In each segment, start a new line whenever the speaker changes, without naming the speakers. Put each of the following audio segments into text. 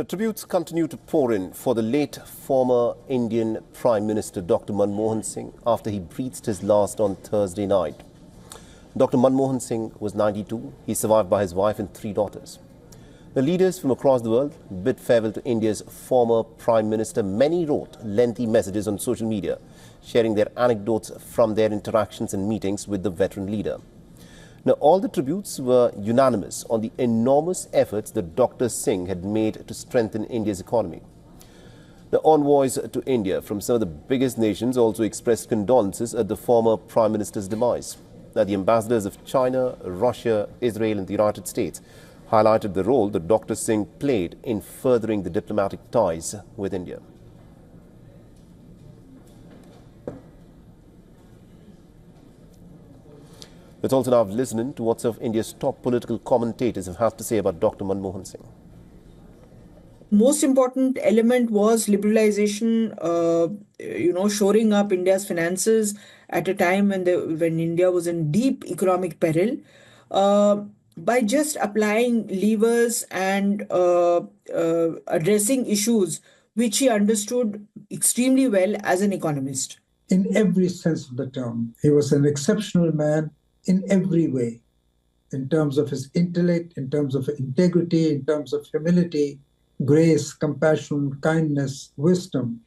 tributes continue to pour in for the late former Indian Prime Minister Dr. Manmohan Singh after he breathed his last on Thursday night. Dr. Manmohan Singh was 92. He is survived by his wife and 3 daughters. The leaders from across the world bid farewell to India's former Prime Minister. Many wrote lengthy messages on social media, sharing their anecdotes from their interactions and meetings with the veteran leader. Now, all the tributes were unanimous on the enormous efforts that Dr. Singh had made to strengthen India's economy. The envoys to India from some of the biggest nations also expressed condolences at the former Prime Minister's demise. Now, the ambassadors of China, Russia, Israel and the United States highlighted the role that Dr. Singh played in furthering the diplomatic ties with India. Let's also now listen to what some of India's top political commentators have had to say about Dr. Manmohan Singh.
Most important element was liberalization, shoring up India's finances at a time when India was in deep economic peril, by just applying levers and addressing issues which he understood extremely well as an economist.
In every sense of the term, he was an exceptional man in every way, in terms of his intellect, in terms of integrity, in terms of humility, grace, compassion, kindness, wisdom,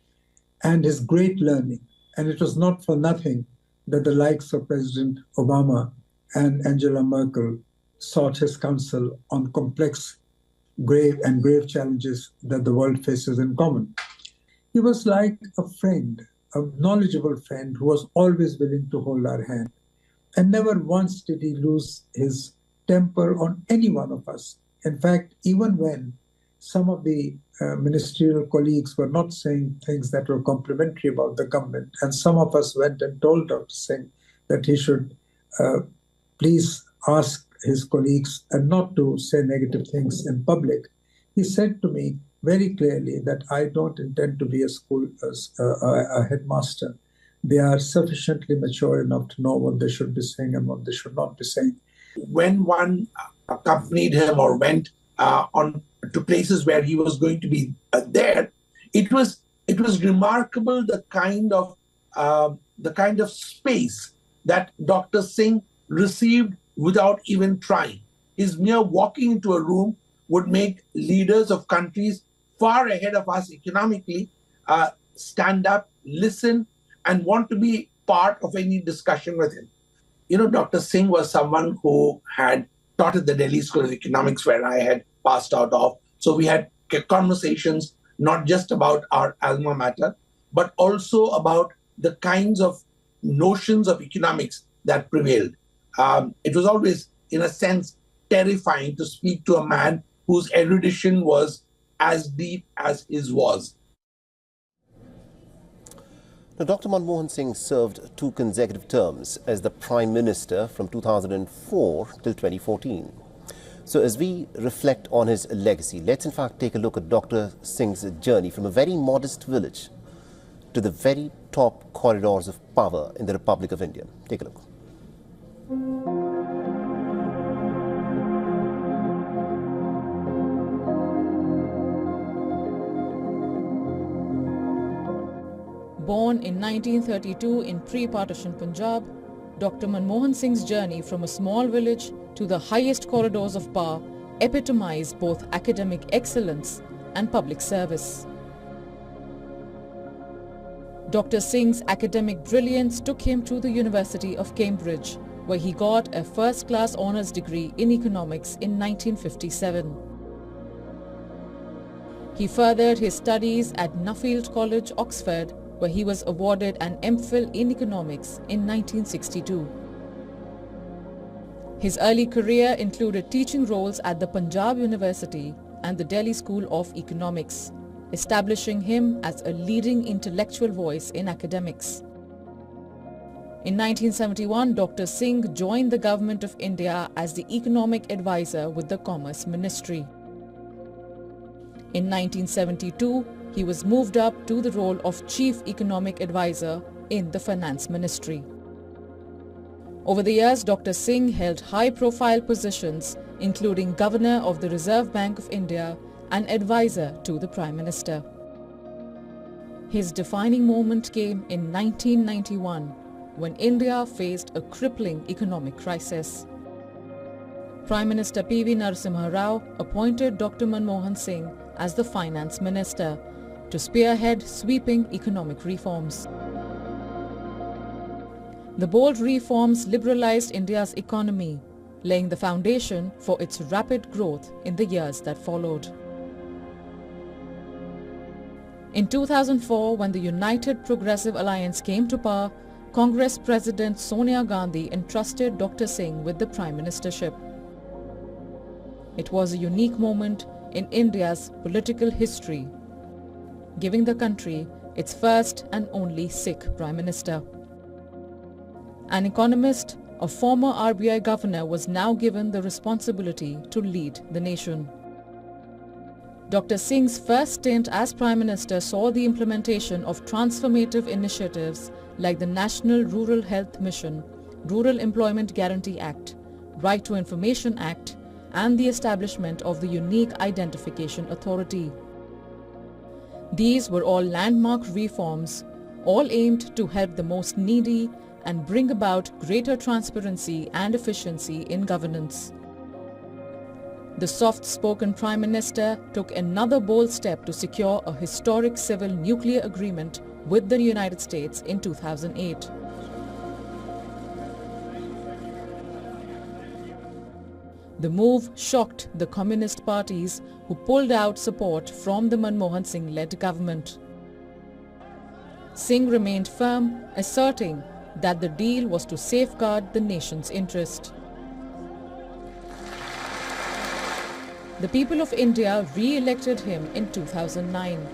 and his great learning. And it was not for nothing that the likes of President Obama and Angela Merkel sought his counsel on complex, grave challenges that the world faces in common. He was like a friend, a knowledgeable friend who was always willing to hold our hand. And never once did he lose his temper on any one of us. In fact, even when some of the ministerial colleagues were not saying things that were complimentary about the government, and some of us went and told Dr. Singh that he should please ask his colleagues and not to say negative things in public, he said to me very clearly that I don't intend to be a headmaster. They are sufficiently mature enough to know what they should be saying and what they should not be saying.
When one accompanied him or went on to places where he was going to be there, it was remarkable the kind of space that Dr. Singh received without even trying. His mere walking into a room would make leaders of countries far ahead of us economically stand up, listen, and want to be part of any discussion with him. Dr. Singh was someone who had taught at the Delhi School of Economics, where I had passed out of. So we had conversations not just about our alma mater, but also about the kinds of notions of economics that prevailed. It was always, in a sense, terrifying to speak to a man whose erudition was as deep as his was.
Now, Dr. Manmohan Singh served 2 consecutive terms as the Prime Minister from 2004 till 2014. So as we reflect on his legacy, let's in fact take a look at Dr. Singh's journey from a very modest village to the very top corridors of power in the Republic of India. Take a look.
Born in 1932 in pre-partition Punjab, Dr. Manmohan Singh's journey from a small village to the highest corridors of power epitomized both academic excellence and public service. Dr. Singh's academic brilliance took him to the University of Cambridge, where he got a first-class honours degree in economics in 1957. He furthered his studies at Nuffield College, Oxford, where he was awarded an MPhil in economics in 1962. His early career included teaching roles at the Punjab University and the Delhi School of Economics, establishing him as a leading intellectual voice in academics. In 1971, Dr. Singh joined the Government of India as the Economic Advisor with the Commerce Ministry. In 1972, he was moved up to the role of Chief Economic Advisor in the Finance Ministry. Over the years, Dr. Singh held high-profile positions, including Governor of the Reserve Bank of India an advisor to the Prime Minister. His defining moment came in 1991 when India faced a crippling economic crisis. Prime Minister P.V. Narasimha Rao appointed Dr. Manmohan Singh as the Finance Minister to spearhead sweeping economic reforms. The bold reforms liberalized India's economy, laying the foundation for its rapid growth in the years that followed. In 2004, when the United Progressive Alliance came to power, Congress President Sonia Gandhi entrusted Dr. Singh with the Prime Ministership. It was a unique moment in India's political history, giving the country its first and only Sikh Prime Minister. An economist, a former RBI governor, was now given the responsibility to lead the nation. Dr. Singh's first stint as Prime Minister saw the implementation of transformative initiatives like the National Rural Health Mission, Rural Employment Guarantee Act, Right to Information Act, and the establishment of the Unique Identification Authority. These were all landmark reforms, all aimed to help the most needy and bring about greater transparency and efficiency in governance. The soft-spoken Prime Minister took another bold step to secure a historic civil nuclear agreement with the United States in 2008. The move shocked the communist parties who pulled out support from the Manmohan Singh-led government. Singh remained firm, asserting that the deal was to safeguard the nation's interest. The people of India re-elected him in 2009.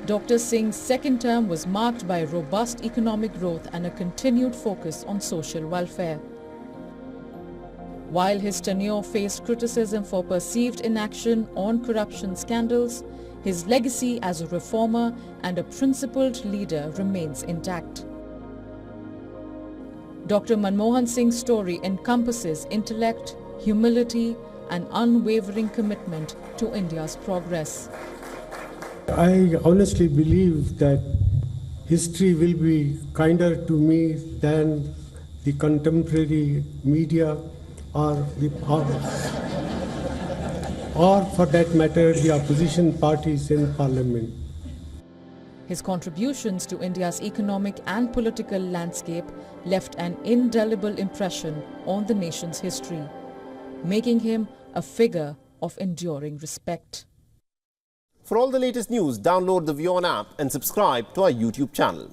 Dr. Singh's second term was marked by robust economic growth and a continued focus on social welfare. While his tenure faced criticism for perceived inaction on corruption scandals, his legacy as a reformer and a principled leader remains intact. Dr. Manmohan Singh's story encompasses intellect, humility, and unwavering commitment to India's progress.
I honestly believe that history will be kinder to me than the contemporary media or for that matter, the opposition parties in parliament.
His contributions to India's economic and political landscape left an indelible impression on the nation's history, making him a figure of enduring respect.
For all the latest news, download the WION app and subscribe to our YouTube channel.